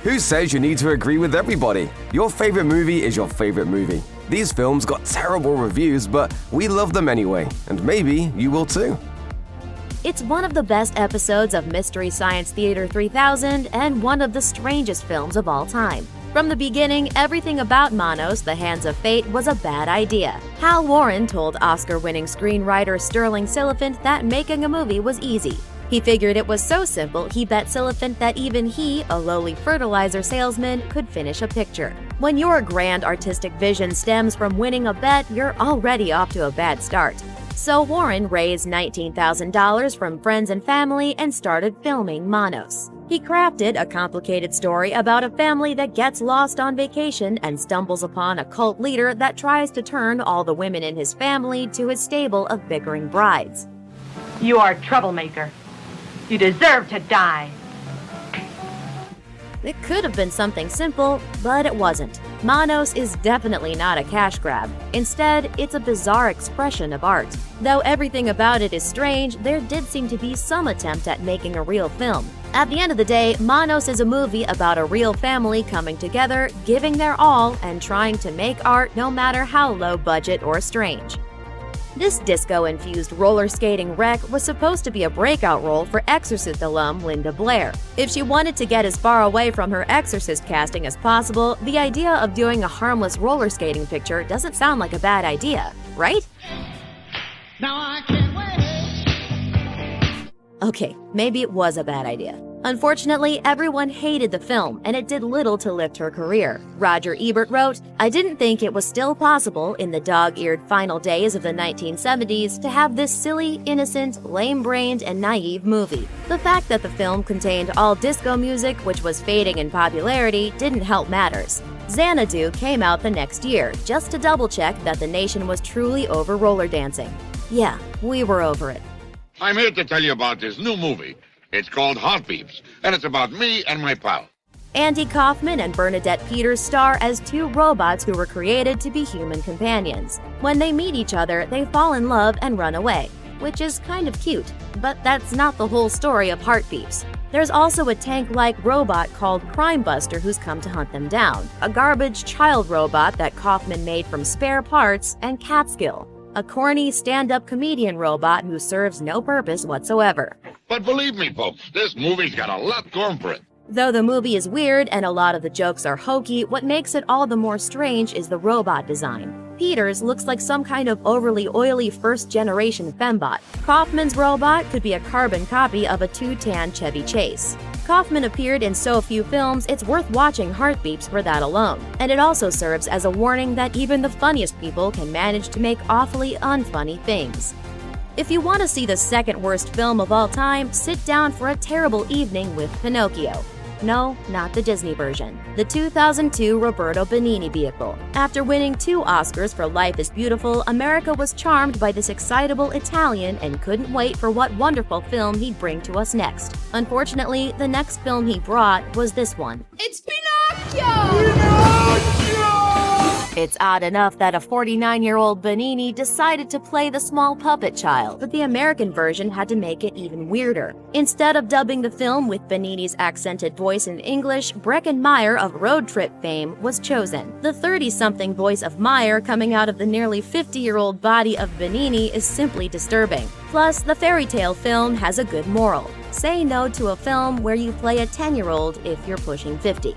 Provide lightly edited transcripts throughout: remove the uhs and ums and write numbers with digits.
Who says you need to agree with everybody? Your favorite movie is your favorite movie. These films got terrible reviews, but we love them anyway, and maybe you will too. It's one of the best episodes of Mystery Science Theater 3000 and one of the strangest films of all time. From the beginning, everything about Manos, The Hands of Fate was a bad idea. Hal Warren told Oscar-winning screenwriter Sterling Siliphant that making a movie was easy. He figured it was so simple, he bet Siliphant that even he, a lowly fertilizer salesman, could finish a picture. When your grand artistic vision stems from winning a bet, you're already off to a bad start. So Warren raised $19,000 from friends and family and started filming Manos. He crafted a complicated story about a family that gets lost on vacation and stumbles upon a cult leader that tries to turn all the women in his family to his stable of bickering brides. You are a troublemaker. You deserve to die. It could have been something simple, but it wasn't. Manos is definitely not a cash grab. Instead, it's a bizarre expression of art. Though everything about it is strange, there did seem to be some attempt at making a real film. At the end of the day, Manos is a movie about a real family coming together, giving their all, and trying to make art no matter how low budget or strange. This disco-infused roller skating wreck was supposed to be a breakout role for Exorcist alum Linda Blair. If she wanted to get as far away from her Exorcist casting as possible, the idea of doing a harmless roller skating picture doesn't sound like a bad idea, right? Now I can't wait. Okay, maybe it was a bad idea. Unfortunately, everyone hated the film, and it did little to lift her career. Roger Ebert wrote, "I didn't think it was still possible in the dog-eared final days of the 1970s to have this silly, innocent, lame-brained, and naive movie. The fact that the film contained all disco music, which was fading in popularity, didn't help matters." Xanadu came out the next year, just to double-check that the nation was truly over roller dancing. Yeah, we were over it. I'm here to tell you about this new movie. It's called Heartbeeps, and it's about me and my pal. Andy Kaufman and Bernadette Peters star as two robots who were created to be human companions. When they meet each other, they fall in love and run away, which is kind of cute, but that's not the whole story of Heartbeeps. There's also a tank-like robot called Crime Buster who's come to hunt them down, a garbage child robot that Kaufman made from spare parts, and Catskill, a corny stand-up comedian robot who serves no purpose whatsoever. But believe me, folks, this movie's got a lot going for it. Though the movie is weird and a lot of the jokes are hokey, what makes it all the more strange is the robot design. Peters looks like some kind of overly oily first-generation fembot. Kaufman's robot could be a carbon copy of a two-tan Chevy Chase. Kaufman appeared in so few films, it's worth watching Heartbeeps for that alone. And it also serves as a warning that even the funniest people can manage to make awfully unfunny things. If you want to see the second worst film of all time, sit down for a terrible evening with Pinocchio. No, not the Disney version. The 2002 Roberto Benigni vehicle. After winning 2 Oscars for Life is Beautiful, America was charmed by this excitable Italian and couldn't wait for what wonderful film he'd bring to us next. Unfortunately, the next film he brought was this one. It's Pinocchio! It's odd enough that a 49-year-old Benigni decided to play the small puppet child, but the American version had to make it even weirder. Instead of dubbing the film with Benigni's accented voice in English, Breckin Meyer of Road Trip fame was chosen. The 30-something voice of Meyer coming out of the nearly 50-year-old body of Benigni is simply disturbing. Plus, the fairy tale film has a good moral. Say no to a film where you play a 10-year-old if you're pushing 50.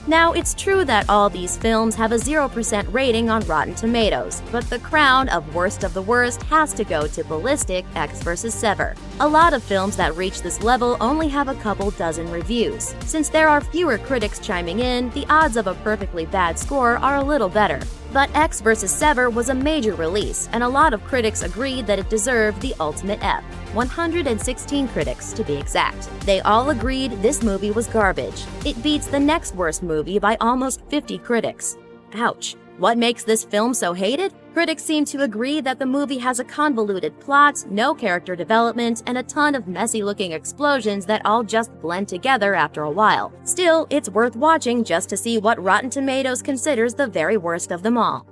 Now, it's true that all these films have a 0% rating on Rotten Tomatoes, but the crown of worst of the worst has to go to Ballistic Ecks vs. Sever. A lot of films that reach this level only have a couple dozen reviews. Since there are fewer critics chiming in, the odds of a perfectly bad score are a little better. But Ecks vs. Sever was a major release, and a lot of critics agreed that it deserved the ultimate F. 116 critics, to be exact. They all agreed this movie was garbage. It beats the next worst movie by almost 50 critics. Ouch. What makes this film so hated? Critics seem to agree that the movie has a convoluted plot, no character development, and a ton of messy-looking explosions that all just blend together after a while. Still, it's worth watching just to see what Rotten Tomatoes considers the very worst of them all.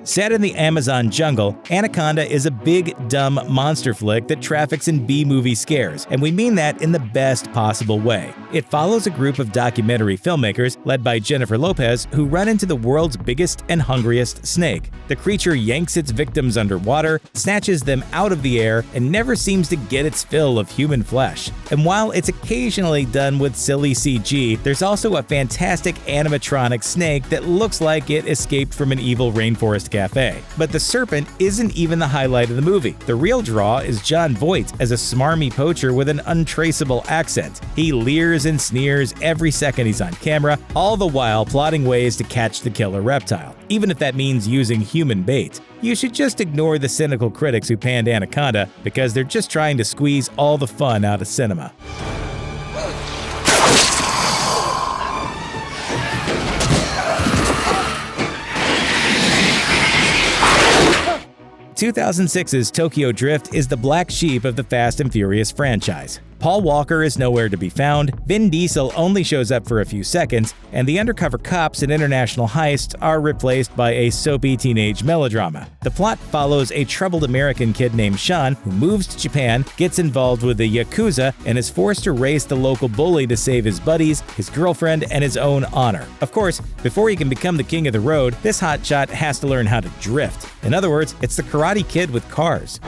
Set in the Amazon jungle, Anaconda is a big, dumb monster flick that traffics in B-movie scares, and we mean that in the best possible way. It follows a group of documentary filmmakers led by Jennifer Lopez who run into the world's biggest and hungriest snake. The creature yanks its victims underwater, snatches them out of the air, and never seems to get its fill of human flesh. And while it's occasionally done with silly CG, there's also a fantastic animatronic snake that looks like it escaped from an evil rainforest cafe. But the serpent isn't even the highlight of the movie. The real draw is Jon Voight as a smarmy poacher with an untraceable accent. He leers and sneers every second he's on camera, all the while plotting ways to catch the killer reptile, even if that means using human bait. You should just ignore the cynical critics who panned Anaconda because they're just trying to squeeze all the fun out of cinema. 2006's Tokyo Drift is the black sheep of the Fast and Furious franchise. Paul Walker is nowhere to be found, Vin Diesel only shows up for a few seconds, and the undercover cops in International Heist are replaced by a soapy teenage melodrama. The plot follows a troubled American kid named Sean who moves to Japan, gets involved with the Yakuza, and is forced to race the local bully to save his buddies, his girlfriend, and his own honor. Of course, before he can become the king of the road, this hotshot has to learn how to drift. In other words, it's the Karate Kid with cars.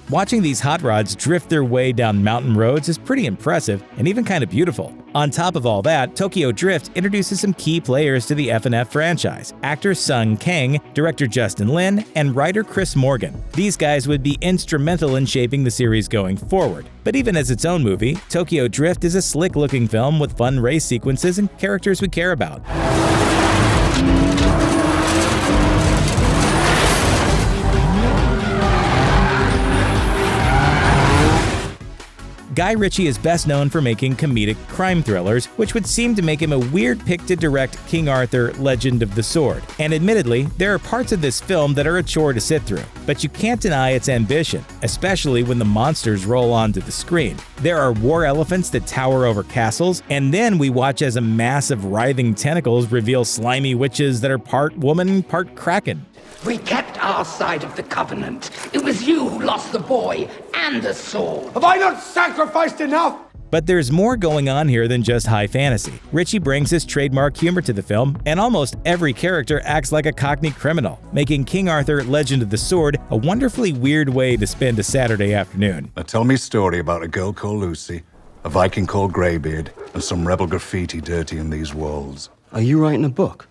Watching these hot rods drift their way down mountain roads is pretty impressive and even kind of beautiful. On top of all that, Tokyo Drift introduces some key players to the F&F franchise: actor Sung Kang, director Justin Lin, and writer Chris Morgan. These guys would be instrumental in shaping the series going forward. But even as its own movie, Tokyo Drift is a slick-looking film with fun race sequences and characters we care about. Guy Ritchie is best known for making comedic crime thrillers, which would seem to make him a weird pick to direct King Arthur: Legend of the Sword. And admittedly, there are parts of this film that are a chore to sit through, but you can't deny its ambition, especially when the monsters roll onto the screen. There are war elephants that tower over castles, and then we watch as a mass of writhing tentacles reveal slimy witches that are part woman, part kraken. We kept our side of the covenant. It was you who lost the boy and the sword. Have I not sacrificed enough? But there's more going on here than just high fantasy. Ritchie brings his trademark humor to the film, and almost every character acts like a Cockney criminal, making King Arthur: Legend of the Sword a wonderfully weird way to spend a Saturday afternoon. Now tell me a story about a girl called Lucy, a Viking called Greybeard, and some rebel graffiti dirty in these walls. Are you writing a book?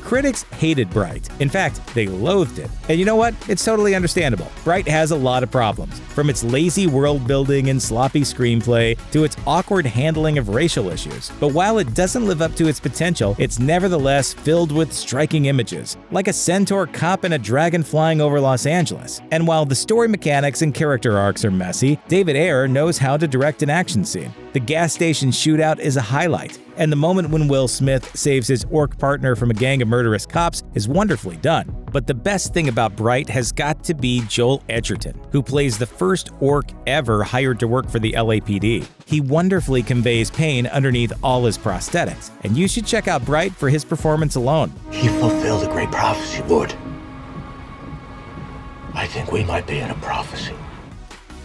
Critics hated Bright. In fact, they loathed it. And you know what? It's totally understandable. Bright has a lot of problems, from its lazy world building and sloppy screenplay to its awkward handling of racial issues. But while it doesn't live up to its potential, it's nevertheless filled with striking images, like a centaur cop and a dragon flying over Los Angeles. And while the story mechanics and character arcs are messy, David Ayer knows how to direct an action scene. The gas station shootout is a highlight, and the moment when Will Smith saves his orc partner from a gang of murderous cops is wonderfully done. But the best thing about Bright has got to be Joel Edgerton, who plays the first orc ever hired to work for the LAPD. He wonderfully conveys pain underneath all his prosthetics, and you should check out Bright for his performance alone. He fulfilled a great prophecy, Lord. I think we might be in a prophecy.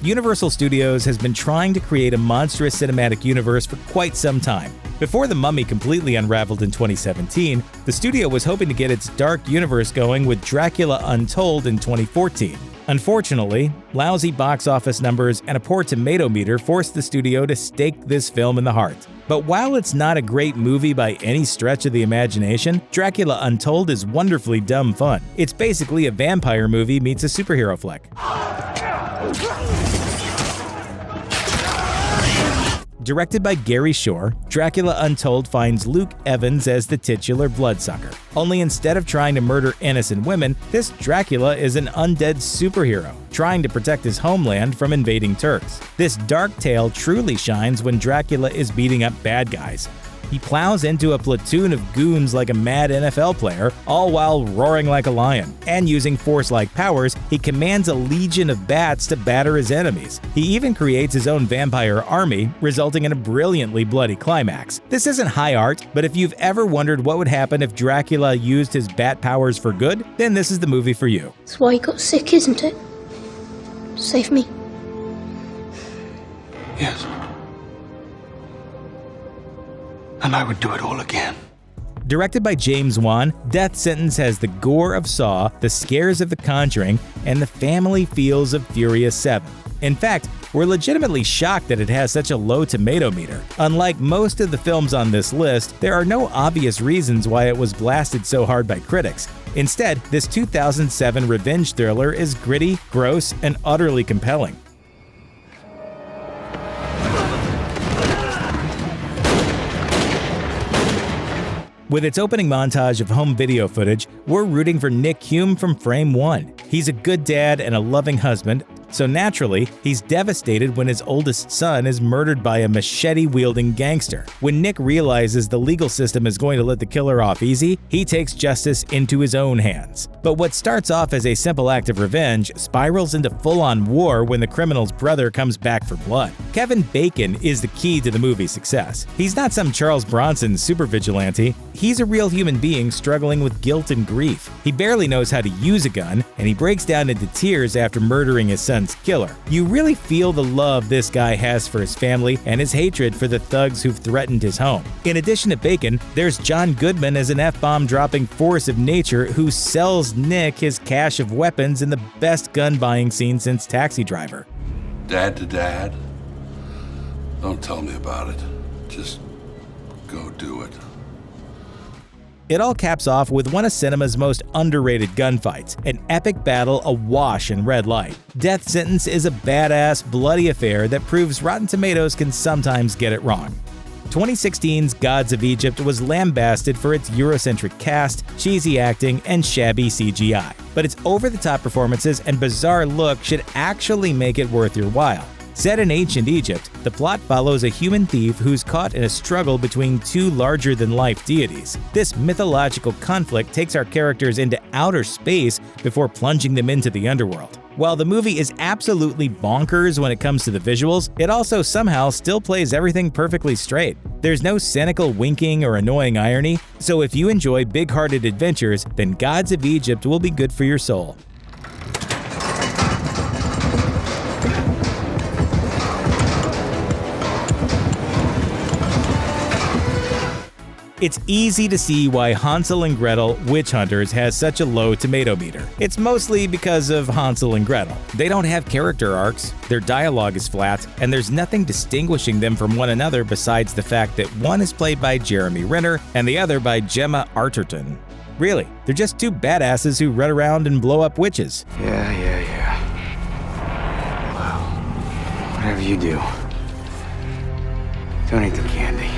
Universal Studios has been trying to create a monstrous cinematic universe for quite some time. Before The Mummy completely unraveled in 2017, the studio was hoping to get its dark universe going with Dracula Untold in 2014. Unfortunately, lousy box office numbers and a poor tomato meter forced the studio to stake this film in the heart. But while it's not a great movie by any stretch of the imagination, Dracula Untold is wonderfully dumb fun. It's basically a vampire movie meets a superhero flick. Directed by Gary Shore, Dracula Untold finds Luke Evans as the titular bloodsucker. Only instead of trying to murder innocent women, this Dracula is an undead superhero, trying to protect his homeland from invading Turks. This dark tale truly shines when Dracula is beating up bad guys. He plows into a platoon of goons like a mad NFL player, all while roaring like a lion. And using Force-like powers, he commands a legion of bats to batter his enemies. He even creates his own vampire army, resulting in a brilliantly bloody climax. This isn't high art, but if you've ever wondered what would happen if Dracula used his bat powers for good, then this is the movie for you. That's why he got sick, isn't it? Save me. Yes. And I would do it all again. Directed by James Wan, Death Sentence has the gore of Saw, the scares of The Conjuring, and the family feels of Furious 7. In fact, we're legitimately shocked that it has such a low tomato meter. Unlike most of the films on this list, there are no obvious reasons why it was blasted so hard by critics. Instead, this 2007 revenge thriller is gritty, gross, and utterly compelling. With its opening montage of home video footage, we're rooting for Nick Hume from frame one. He's a good dad and a loving husband, so naturally, he's devastated when his oldest son is murdered by a machete-wielding gangster. When Nick realizes the legal system is going to let the killer off easy, he takes justice into his own hands. But what starts off as a simple act of revenge spirals into full-on war when the criminal's brother comes back for blood. Kevin Bacon is the key to the movie's success. He's not some Charles Bronson supervigilante. He's a real human being struggling with guilt and grief. He barely knows how to use a gun, and he breaks down into tears after murdering his son's killer. You really feel the love this guy has for his family and his hatred for the thugs who've threatened his home. In addition to Bacon, there's John Goodman as an F-bomb dropping force of nature who sells Nick his cache of weapons in the best gun buying scene since Taxi Driver. Dad to dad? Don't tell me about it. Just go do it. It all caps off with one of cinema's most underrated gunfights, an epic battle awash in red light. Death Sentence is a badass, bloody affair that proves Rotten Tomatoes can sometimes get it wrong. 2016's Gods of Egypt was lambasted for its Eurocentric cast, cheesy acting, and shabby CGI. But its over-the-top performances and bizarre look should actually make it worth your while. Set in ancient Egypt, the plot follows a human thief who's caught in a struggle between two larger-than-life deities. This mythological conflict takes our characters into outer space before plunging them into the underworld. While the movie is absolutely bonkers when it comes to the visuals, it also somehow still plays everything perfectly straight. There's no cynical winking or annoying irony, so if you enjoy big-hearted adventures, then Gods of Egypt will be good for your soul. It's easy to see why Hansel and Gretel Witch Hunters has such a low tomato meter. It's mostly because of Hansel and Gretel. They don't have character arcs, their dialogue is flat, and there's nothing distinguishing them from one another besides the fact that one is played by Jeremy Renner and the other by Gemma Arterton. Really, they're just two badasses who run around and blow up witches. Yeah. Well, whatever you do, don't eat the candy.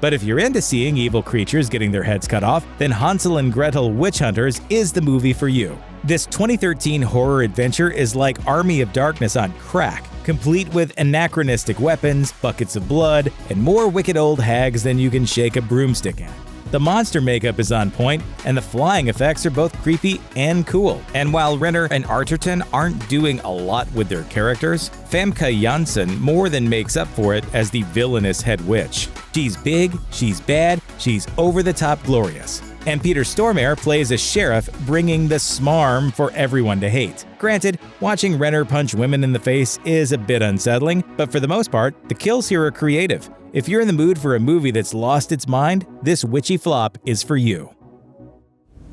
But if you're into seeing evil creatures getting their heads cut off, then Hansel and Gretel Witch Hunters is the movie for you. This 2013 horror adventure is like Army of Darkness on crack, complete with anachronistic weapons, buckets of blood, and more wicked old hags than you can shake a broomstick at. The monster makeup is on point, and the flying effects are both creepy and cool. And while Renner and Arterton aren't doing a lot with their characters, Famke Janssen more than makes up for it as the villainous head witch. She's big, she's bad, she's over-the-top glorious. And Peter Stormare plays a sheriff bringing the smarm for everyone to hate. Granted, watching Renner punch women in the face is a bit unsettling, but for the most part, the kills here are creative. If you're in the mood for a movie that's lost its mind, this witchy flop is for you.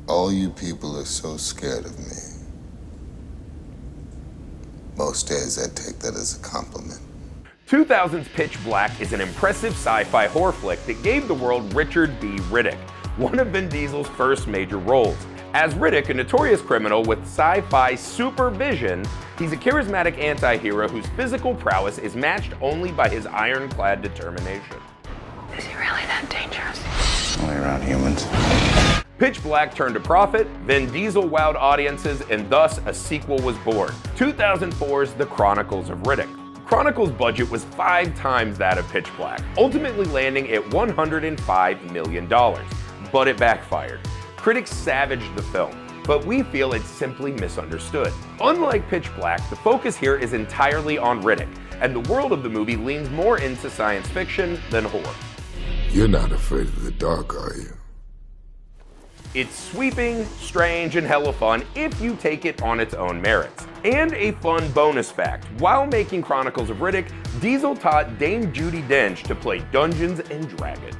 All you people are so scared of me. Most days I take that as a compliment. 2000's Pitch Black is an impressive sci-fi horror flick that gave the world Richard B. Riddick, one of Vin Diesel's first major roles. As Riddick, a notorious criminal with sci-fi supervision, he's a charismatic anti-hero whose physical prowess is matched only by his ironclad determination. Is he really that dangerous? Only around humans. Pitch Black turned a profit, Vin Diesel wowed audiences, and thus a sequel was born, 2004's The Chronicles of Riddick. Chronicles' budget was 5 times that of Pitch Black, ultimately landing at $105 million. But it backfired. Critics savaged the film, but we feel it's simply misunderstood. Unlike Pitch Black, the focus here is entirely on Riddick, and the world of the movie leans more into science fiction than horror. You're not afraid of the dark, are you? It's sweeping, strange, and hella fun if you take it on its own merits. And a fun bonus fact, while making Chronicles of Riddick, Diesel taught Dame Judi Dench to play Dungeons and Dragons.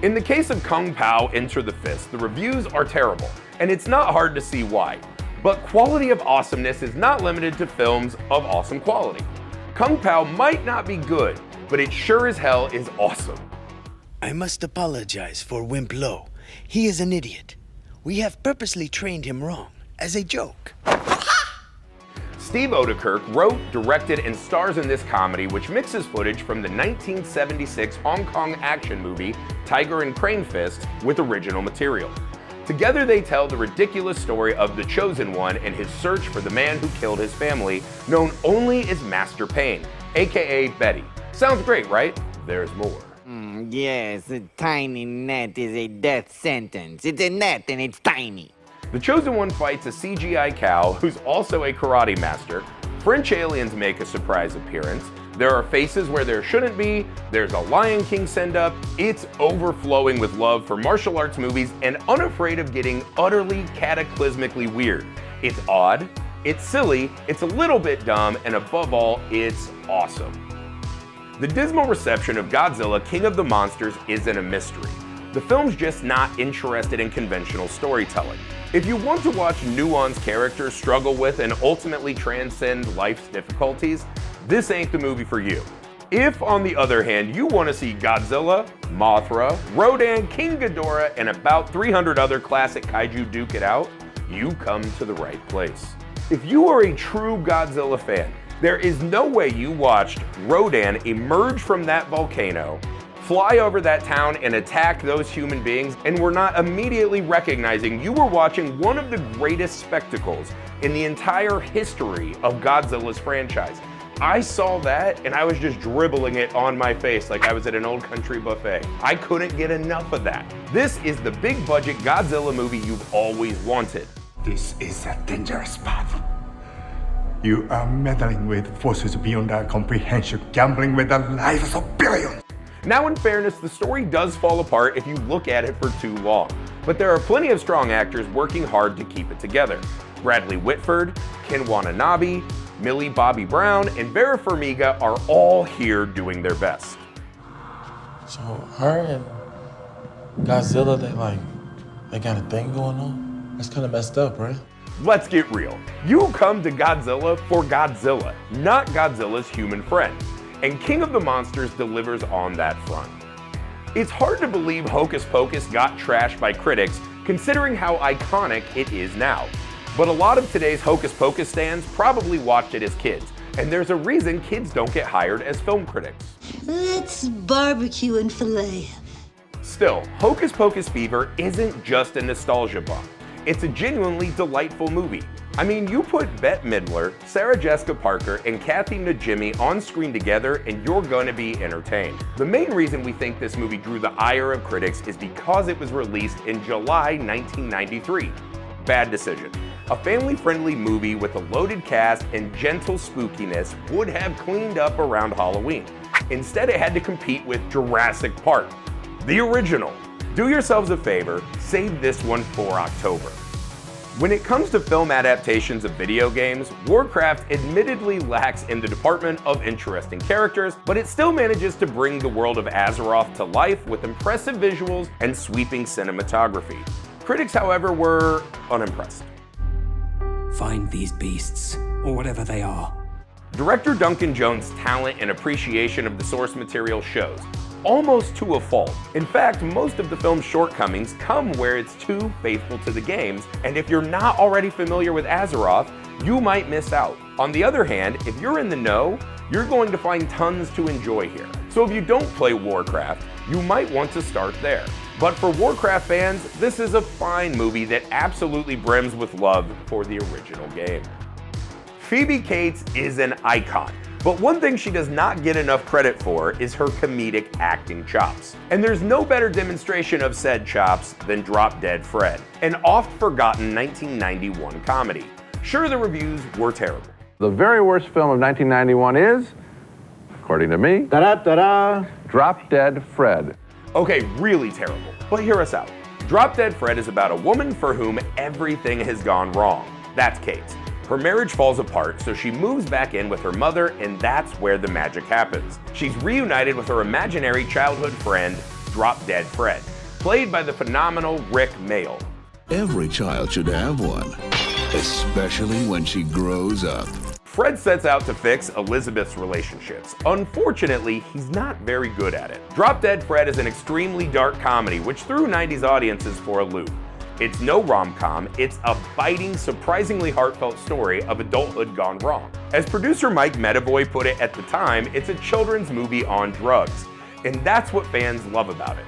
In the case of Kung Pao Enter the Fist, the reviews are terrible, and it's not hard to see why. But quality of awesomeness is not limited to films of awesome quality. Kung Pao might not be good, but it sure as hell is awesome. I must apologize for Wimp Lo. He is an idiot. We have purposely trained him wrong, as a joke. Steve Odekirk wrote, directed, and stars in this comedy, which mixes footage from the 1976 Hong Kong action movie Tiger and Crane Fist with original material. Together they tell the ridiculous story of the Chosen One and his search for the man who killed his family, known only as Master Payne, aka Betty. Sounds great, right? There's more. Yes, a tiny net is a death sentence. It's a net and it's tiny. The Chosen One fights a CGI cow who's also a karate master. French aliens make a surprise appearance. There are faces where there shouldn't be. There's a Lion King send-up. It's overflowing with love for martial arts movies and unafraid of getting utterly cataclysmically weird. It's odd, it's silly, it's a little bit dumb, and above all, it's awesome. The dismal reception of Godzilla King of the Monsters isn't a mystery. The film's just not interested in conventional storytelling. If you want to watch nuanced characters struggle with and ultimately transcend life's difficulties, this ain't the movie for you. If, on the other hand, you want to see Godzilla, Mothra, Rodan, King Ghidorah, and about 300 other classic kaiju duke it out, you come to the right place. If you are a true Godzilla fan, there is no way you watched Rodan emerge from that volcano, fly over that town and attack those human beings, and were not immediately recognizing you were watching one of the greatest spectacles in the entire history of Godzilla's franchise. I saw that and I was just dribbling it on my face like I was at an old country buffet. I couldn't get enough of that. This is the big budget Godzilla movie you've always wanted. This is a dangerous path. You are meddling with forces beyond our comprehension, gambling with the lives of billions. Now, in fairness, the story does fall apart if you look at it for too long, but there are plenty of strong actors working hard to keep it together. Bradley Whitford, Ken Watanabe, Millie Bobby Brown, and Vera Farmiga are all here doing their best. So her and Godzilla, they got a thing going on? That's kind of messed up, right? Let's get real. You come to Godzilla for Godzilla, not Godzilla's human friend. And King of the Monsters delivers on that front. It's hard to believe Hocus Pocus got trashed by critics, considering how iconic it is now. But a lot of today's Hocus Pocus stans probably watched it as kids, and there's a reason kids don't get hired as film critics. Let's barbecue and fillet. Still, Hocus Pocus fever isn't just a nostalgia bump. It's a genuinely delightful movie. I mean, you put Bette Midler, Sarah Jessica Parker, and Kathy Najimy on screen together and you're gonna be entertained. The main reason we think this movie drew the ire of critics is because it was released in July 1993. Bad decision. A family-friendly movie with a loaded cast and gentle spookiness would have cleaned up around Halloween. Instead, it had to compete with Jurassic Park, the original. Do yourselves a favor, save this one for October. When it comes to film adaptations of video games, Warcraft admittedly lacks in the department of interesting characters, but it still manages to bring the world of Azeroth to life with impressive visuals and sweeping cinematography. Critics, however, were unimpressed. Find these beasts, or whatever they are. Director Duncan Jones' talent and appreciation of the source material shows, almost to a fault. In fact, most of the film's shortcomings come where it's too faithful to the games, and if you're not already familiar with Azeroth, you might miss out. On the other hand, if you're in the know, you're going to find tons to enjoy here. So if you don't play Warcraft, you might want to start there. But for Warcraft fans, this is a fine movie that absolutely brims with love for the original game. Phoebe Cates is an icon, But one thing she does not get enough credit for is her comedic acting chops. And there's no better demonstration of said chops than Drop Dead Fred, an oft-forgotten 1991 comedy. Sure, the reviews were terrible. The very worst film of 1991 is, according to me, Drop Dead Fred. Okay, really terrible, but hear us out. Drop Dead Fred is about a woman for whom everything has gone wrong. That's Kate. Her marriage falls apart, so she moves back in with her mother, and that's where the magic happens. She's reunited with her imaginary childhood friend, Drop Dead Fred, played by the phenomenal Rick Mayall. Every child should have one, especially when she grows up. Fred sets out to fix Elizabeth's relationships. Unfortunately, he's not very good at it. Drop Dead Fred is an extremely dark comedy which threw 90s audiences for a loop. It's no rom-com, it's a biting, surprisingly heartfelt story of adulthood gone wrong. As producer Mike Medavoy put it at the time, it's a children's movie on drugs. And that's what fans love about it.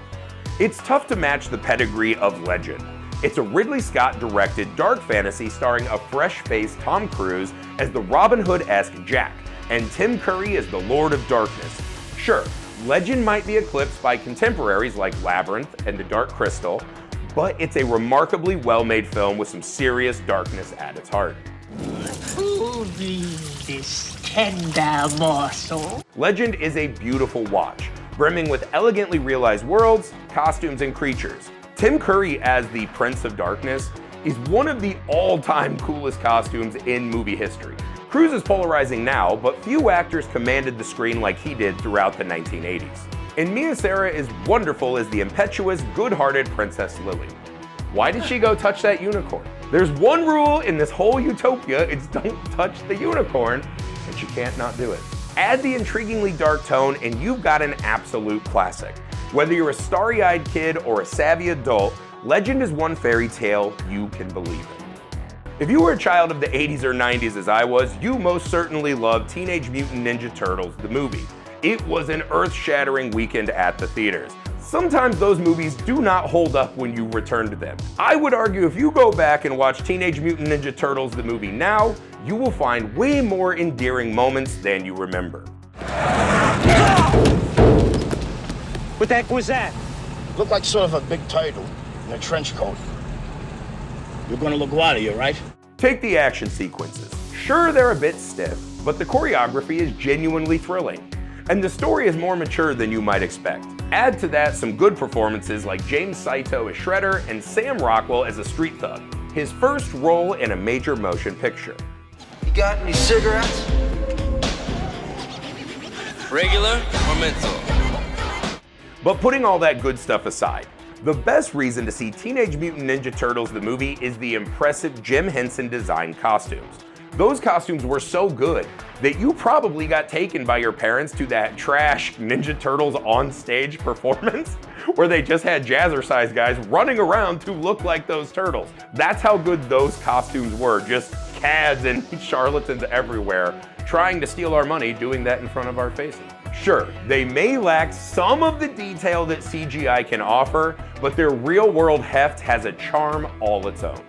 It's tough to match the pedigree of Legend. It's a Ridley Scott-directed dark fantasy starring a fresh-faced Tom Cruise as the Robin Hood-esque Jack, and Tim Curry as the Lord of Darkness. Sure, Legend might be eclipsed by contemporaries like Labyrinth and The Dark Crystal, but it's a remarkably well-made film with some serious darkness at its heart. Who needs this tender morsel? Legend is a beautiful watch, brimming with elegantly realized worlds, costumes, and creatures. Tim Curry as the Prince of Darkness is one of the all-time coolest costumes in movie history. Cruise is polarizing now, but few actors commanded the screen like he did throughout the 1980s. And Mia Sara is wonderful as the impetuous, good-hearted Princess Lily. Why did she go touch that unicorn? There's one rule in this whole utopia, it's don't touch the unicorn, and she can't not do it. Add the intriguingly dark tone and you've got an absolute classic. Whether you're a starry-eyed kid or a savvy adult, Legend is one fairy tale you can believe in. If you were a child of the 80s or 90s as I was, you most certainly loved Teenage Mutant Ninja Turtles, the movie. It was an earth-shattering weekend at the theaters. Sometimes those movies do not hold up when you return to them. I would argue if you go back and watch Teenage Mutant Ninja Turtles, the movie now, you will find way more endearing moments than you remember. What the heck was that? Looked like sort of a big turtle in a trench coat. You're gonna LaGuardia, right? Take the action sequences. Sure, they're a bit stiff, but the choreography is genuinely thrilling. And the story is more mature than you might expect. Add to that some good performances like James Saito as Shredder and Sam Rockwell as a street thug, his first role in a major motion picture. You got any cigarettes? Regular or menthol? But putting all that good stuff aside, the best reason to see Teenage Mutant Ninja Turtles the movie is the impressive Jim Henson designed costumes. Those costumes were so good that you probably got taken by your parents to that trash Ninja Turtles on stage performance where they just had jazzercise guys running around to look like those turtles. That's how good those costumes were, just cads and charlatans everywhere trying to steal our money doing that in front of our faces. Sure, they may lack some of the detail that CGI can offer, but their real-world heft has a charm all its own.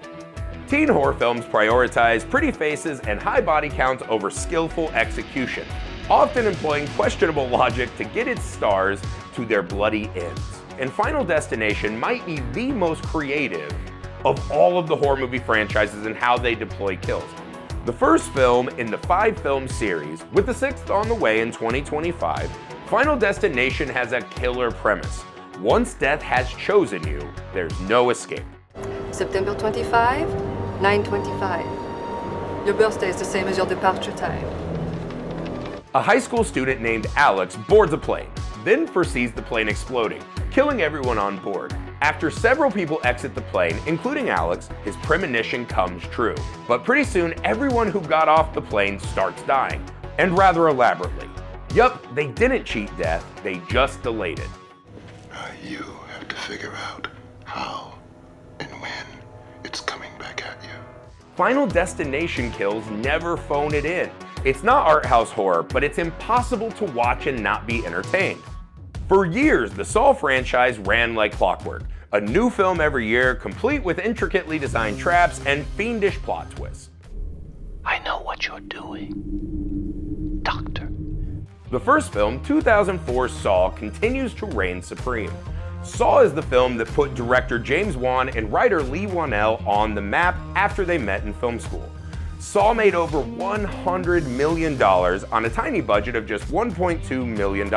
Teen horror films prioritize pretty faces and high body counts over skillful execution, often employing questionable logic to get its stars to their bloody ends. And Final Destination might be the most creative of all of the horror movie franchises in how they deploy kills. The first film in the 5-film series, with the 6th on the way in 2025, Final Destination has a killer premise. Once death has chosen you, there's no escape. September 25, 9:25. Your birthday is the same as your departure time. A high school student named Alex boards a plane, then foresees the plane exploding, killing everyone on board. After several people exit the plane, including Alex, his premonition comes true. But pretty soon, everyone who got off the plane starts dying, and rather elaborately. Yup, they didn't cheat death, they just delayed it. You have to figure out how and when it's coming back at you. Final Destination kills never phone it in. It's not art house horror, but it's impossible to watch and not be entertained. For years, the Saw franchise ran like clockwork. A new film every year, complete with intricately designed traps and fiendish plot twists. I know what you're doing, Doctor. The first film, 2004 Saw, continues to reign supreme. Saw is the film that put director James Wan and writer Leigh Whannell on the map after they met in film school. Saw made over $100 million on a tiny budget of just $1.2 million.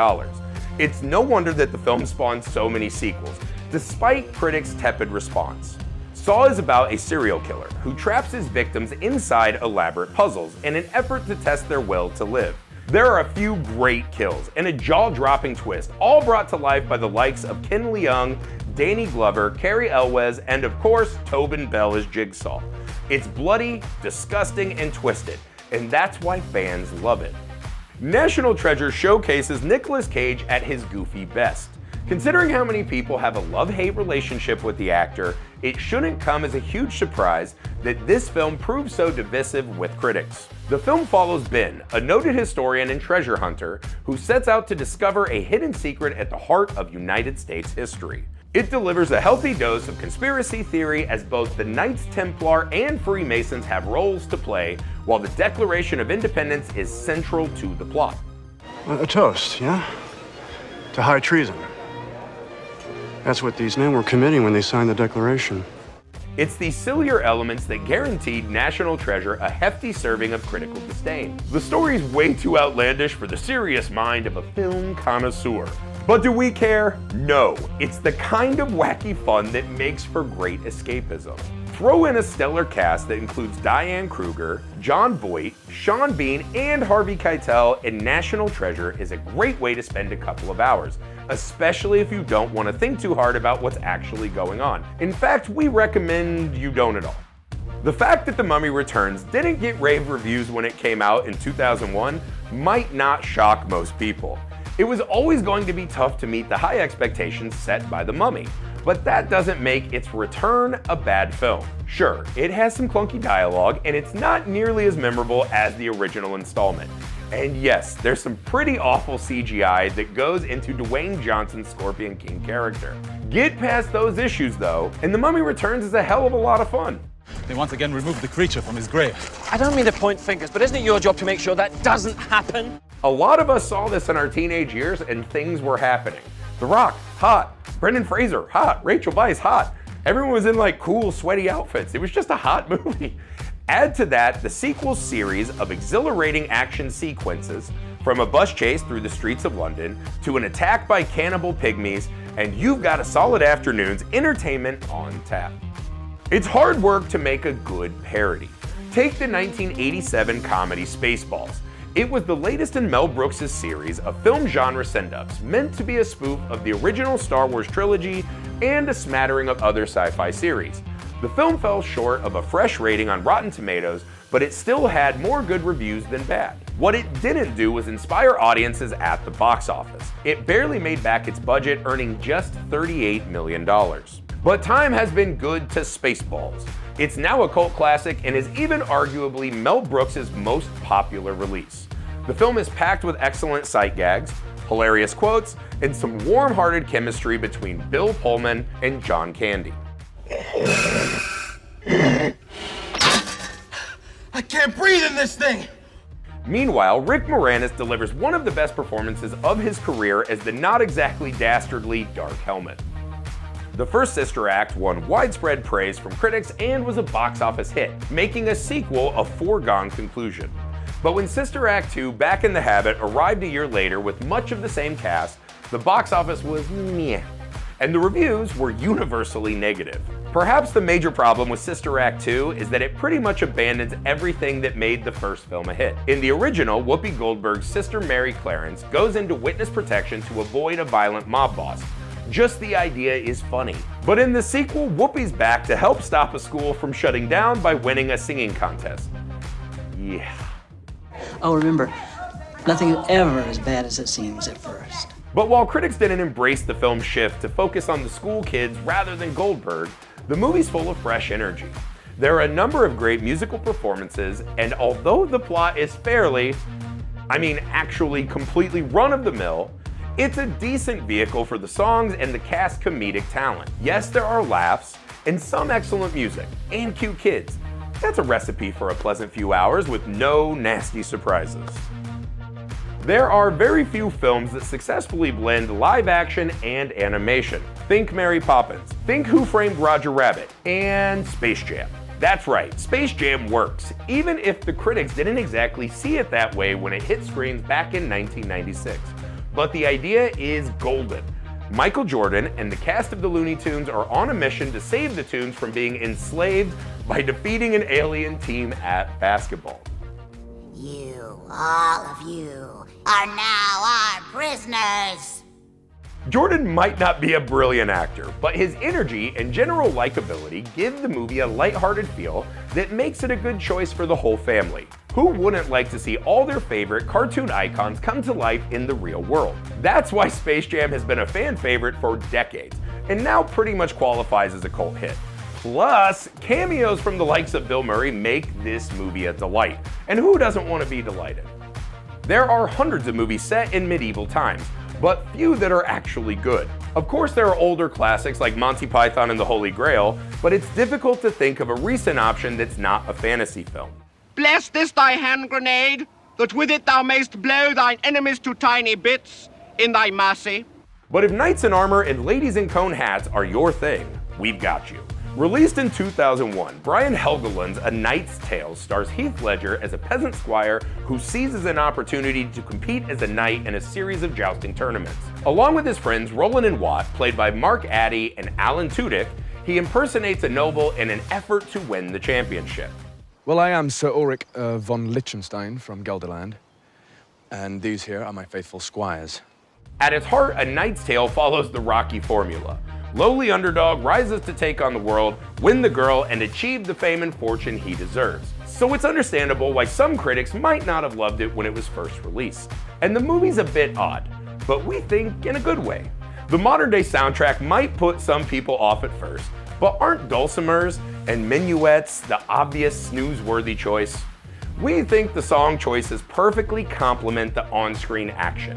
It's no wonder that the film spawned so many sequels, despite critics' tepid response. Saw is about a serial killer who traps his victims inside elaborate puzzles in an effort to test their will to live. There are a few great kills and a jaw-dropping twist, all brought to life by the likes of Ken Leung, Danny Glover, Cary Elwes, and of course, Tobin Bell as Jigsaw. It's bloody, disgusting, and twisted, and that's why fans love it. National Treasure showcases Nicolas Cage at his goofy best. Considering how many people have a love-hate relationship with the actor, it shouldn't come as a huge surprise that this film proves so divisive with critics. The film follows Ben, a noted historian and treasure hunter, who sets out to discover a hidden secret at the heart of United States history. It delivers a healthy dose of conspiracy theory as both the Knights Templar and Freemasons have roles to play, while the Declaration of Independence is central to the plot. A toast, yeah? To high treason. That's what these men were committing when they signed the Declaration. It's these sillier elements that guaranteed National Treasure a hefty serving of critical disdain. The story's way too outlandish for the serious mind of a film connoisseur. But do we care? No. It's the kind of wacky fun that makes for great escapism. Throw in a stellar cast that includes Diane Kruger, Jon Voight, Sean Bean, and Harvey Keitel, and National Treasure is a great way to spend a couple of hours, especially if you don't want to think too hard about what's actually going on. In fact, we recommend you don't at all. The fact that The Mummy Returns didn't get rave reviews when it came out in 2001 might not shock most people. It was always going to be tough to meet the high expectations set by The Mummy, but that doesn't make its return a bad film. Sure, it has some clunky dialogue, and it's not nearly as memorable as the original installment. And yes, there's some pretty awful CGI that goes into Dwayne Johnson's Scorpion King character. Get past those issues though, and The Mummy Returns is a hell of a lot of fun. They once again removed the creature from his grave. I don't mean to point fingers, but isn't it your job to make sure that doesn't happen? A lot of us saw this in our teenage years and things were happening. The Rock, hot. Brendan Fraser, hot. Rachel Weisz, hot. Everyone was in like cool, sweaty outfits. It was just a hot movie. Add to that the sequel series of exhilarating action sequences, from a bus chase through the streets of London to an attack by cannibal pygmies, and you've got a solid afternoon's entertainment on tap. It's hard work to make a good parody. Take the 1987 comedy Spaceballs. It was the latest in Mel Brooks' series of film genre send-ups, meant to be a spoof of the original Star Wars trilogy and a smattering of other sci-fi series. The film fell short of a fresh rating on Rotten Tomatoes, but it still had more good reviews than bad. What it didn't do was inspire audiences at the box office. It barely made back its budget, earning just $38 million. But time has been good to Spaceballs. It's now a cult classic and is even arguably Mel Brooks' most popular release. The film is packed with excellent sight gags, hilarious quotes, and some warm-hearted chemistry between Bill Pullman and John Candy. I can't breathe in this thing! Meanwhile, Rick Moranis delivers one of the best performances of his career as the not exactly dastardly Dark Helmet. The first Sister Act won widespread praise from critics and was a box office hit, making a sequel a foregone conclusion. But when Sister Act 2 Back in the Habit arrived a year later with much of the same cast, the box office was meh, and the reviews were universally negative. Perhaps the major problem with Sister Act 2 is that it pretty much abandons everything that made the first film a hit. In the original, Whoopi Goldberg's sister Mary Clarence goes into witness protection to avoid a violent mob boss. Just the idea is funny. But in the sequel, Whoopi's back to help stop a school from shutting down by winning a singing contest. Yeah. Oh, remember, nothing is ever as bad as it seems at first. But while critics didn't embrace the film's shift to focus on the school kids rather than Goldberg, the movie's full of fresh energy. There are a number of great musical performances, and although the plot is fairly, actually completely run-of-the-mill, it's a decent vehicle for the songs and the cast's comedic talent. Yes, there are laughs, and some excellent music, and cute kids. That's a recipe for a pleasant few hours with no nasty surprises. There are very few films that successfully blend live action and animation. Think Mary Poppins, think Who Framed Roger Rabbit, and Space Jam. That's right, Space Jam works, even if the critics didn't exactly see it that way when it hit screens back in 1996. But the idea is golden. Michael Jordan and the cast of the Looney Tunes are on a mission to save the Tunes from being enslaved by defeating an alien team at basketball. You, all of you, are now our prisoners. Jordan might not be a brilliant actor, but his energy and general likability give the movie a lighthearted feel that makes it a good choice for the whole family. Who wouldn't like to see all their favorite cartoon icons come to life in the real world? That's why Space Jam has been a fan favorite for decades, and now pretty much qualifies as a cult hit. Plus, cameos from the likes of Bill Murray make this movie a delight, and who doesn't want to be delighted? There are hundreds of movies set in medieval times, but few that are actually good. Of course, there are older classics like Monty Python and the Holy Grail, but it's difficult to think of a recent option that's not a fantasy film. Bless this thy hand grenade, that with it thou mayst blow thine enemies to tiny bits in thy mercy. But if knights in armor and ladies in cone hats are your thing, we've got you. Released in 2001, Brian Helgeland's A Knight's Tale stars Heath Ledger as a peasant squire who seizes an opportunity to compete as a knight in a series of jousting tournaments. Along with his friends Roland and Watt, played by Mark Addy and Alan Tudyk, he impersonates a noble in an effort to win the championship. Well, I am Sir Ulrich von Liechtenstein from Gelderland, and these here are my faithful squires. At its heart, A Knight's Tale follows the Rocky formula. Lowly underdog rises to take on the world, win the girl, and achieve the fame and fortune he deserves. So it's understandable why some critics might not have loved it when it was first released. And the movie's a bit odd, but we think in a good way. The modern day soundtrack might put some people off at first, but aren't dulcimers and minuets the obvious snooze-worthy choice? We think the song choices perfectly complement the on-screen action.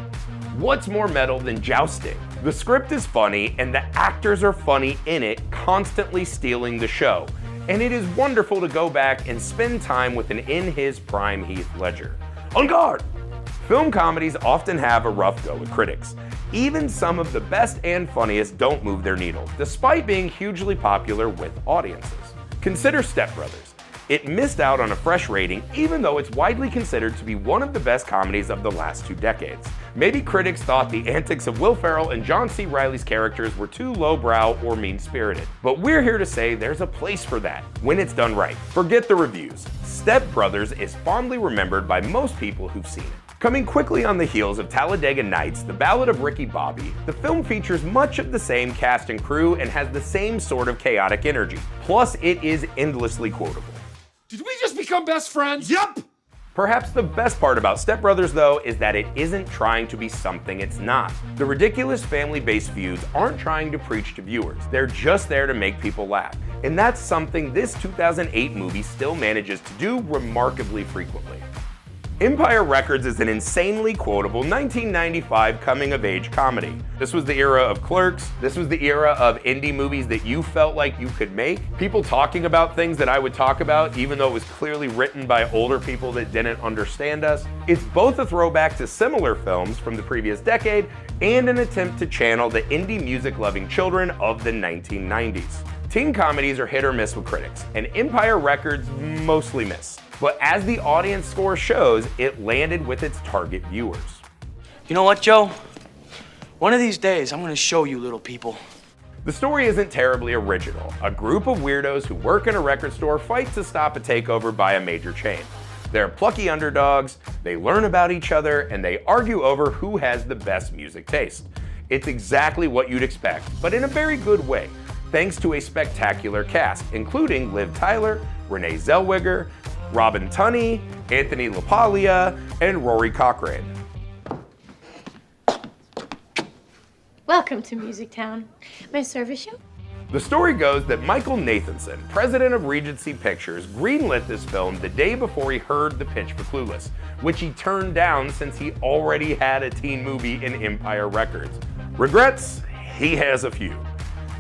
What's more metal than jousting? The script is funny and the actors are funny in it, constantly stealing the show. And it is wonderful to go back and spend time with an in his prime Heath Ledger. On guard! Film comedies often have a rough go with critics. Even some of the best and funniest don't move their needle, despite being hugely popular with audiences. Consider Step Brothers. It missed out on a fresh rating even though it's widely considered to be one of the best comedies of the last 2 decades. Maybe critics thought the antics of Will Ferrell and John C. Reilly's characters were too lowbrow or mean-spirited. But we're here to say there's a place for that, when it's done right. Forget the reviews. Step Brothers is fondly remembered by most people who've seen it. Coming quickly on the heels of Talladega Nights, The Ballad of Ricky Bobby, the film features much of the same cast and crew and has the same sort of chaotic energy. Plus, it is endlessly quotable. Did we just become best friends? Yup! Perhaps the best part about Step Brothers, though, is that it isn't trying to be something it's not. The ridiculous family-based feuds aren't trying to preach to viewers. They're just there to make people laugh. And that's something this 2008 movie still manages to do remarkably frequently. Empire Records is an insanely quotable 1995 coming-of-age comedy. This was the era of Clerks. This was the era of indie movies that you felt like you could make. People talking about things that I would talk about, even though it was clearly written by older people that didn't understand us. It's both a throwback to similar films from the previous decade and an attempt to channel the indie music-loving children of the 1990s. Teen comedies are hit or miss with critics, and Empire Records mostly miss. But as the audience score shows, it landed with its target viewers. You know what, Joe? One of these days, I'm gonna show you little people. The story isn't terribly original. A group of weirdos who work in a record store fight to stop a takeover by a major chain. They're plucky underdogs, they learn about each other, and they argue over who has the best music taste. It's exactly what you'd expect, but in a very good way, thanks to a spectacular cast, including Liv Tyler, Renee Zellweger, Robin Tunney, Anthony LaPaglia, and Rory Cochrane. Welcome to Music Town. May I service you? The story goes that Michael Nathanson, president of Regency Pictures, greenlit this film the day before he heard the pitch for Clueless, which he turned down since he already had a teen movie in Empire Records. Regrets? He has a few.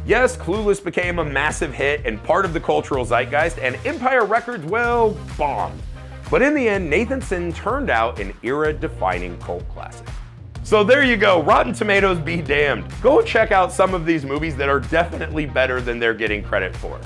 Yes, Clueless became a massive hit and part of the cultural zeitgeist, and Empire Records, well, bombed. But in the end, Nathan-Sin turned out an era-defining cult classic. So there you go, Rotten Tomatoes be damned. Go check out some of these movies that are definitely better than they're getting credit for.